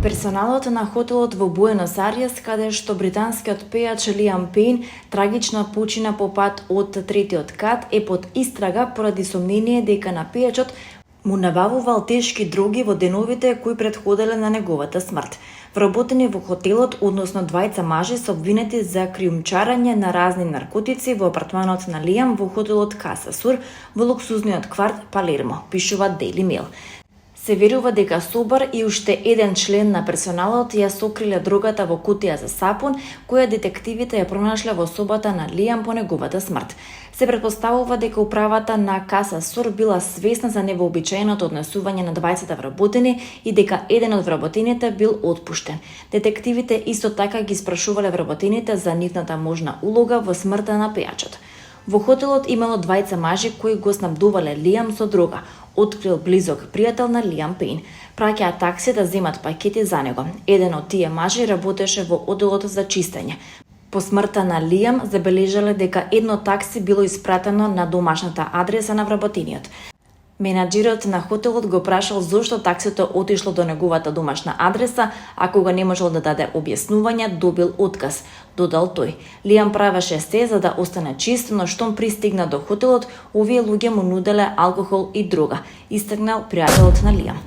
Персоналот на хотелот во Буенос Ајрес, каде што британскиот пејач Лиам Пејн трагично почина по пат од третиот кат, е под истрага поради сомнение дека на пејачот му набавувал тешки дроги во деновите кои претходеле на неговата смрт. Вработени во хотелот, односно двајца мажи се обвинети за криумчарање на разни наркотици во апартманот на Лиам во хотелот Каса Сур во луксузниот кварт Палермо, пишува Daily Mail. Се верува дека Собар и уште еден член на персоналот ја сокриле дрогата во кутија за сапун, која детективите ја пронашле во собата на Лиам по неговата смрт. Се претпоставува дека управата на Каса Сур била свесна за невообичаеното однесување на двајцата вработени и дека еден од вработените бил отпуштен. Детективите исто така ги спрашувале вработените за нивната можна улога во смртта на пејачот. Во хотелот имало двајца мажи кои го снабдувале Лиам со дрога, открил близок пријател на Лиам Пејн. Праќаа такси да земат пакети за него. Еден од тие мажи работеше во одделот за чистење. По смртта на Лиам забележале дека едно такси било испратено на домашната адреса на вработениот. Менаџерот на хотелот го прашал зошто таксито отишло до неговата домашна адреса, а кога не можел да даде објаснување, добил отказ, додал тој. Лиам правеше се за да остане чист, но штом пристигна до хотелот, овие луѓе му нуделе алкохол и дрога, истакнал пријателот на Лиам.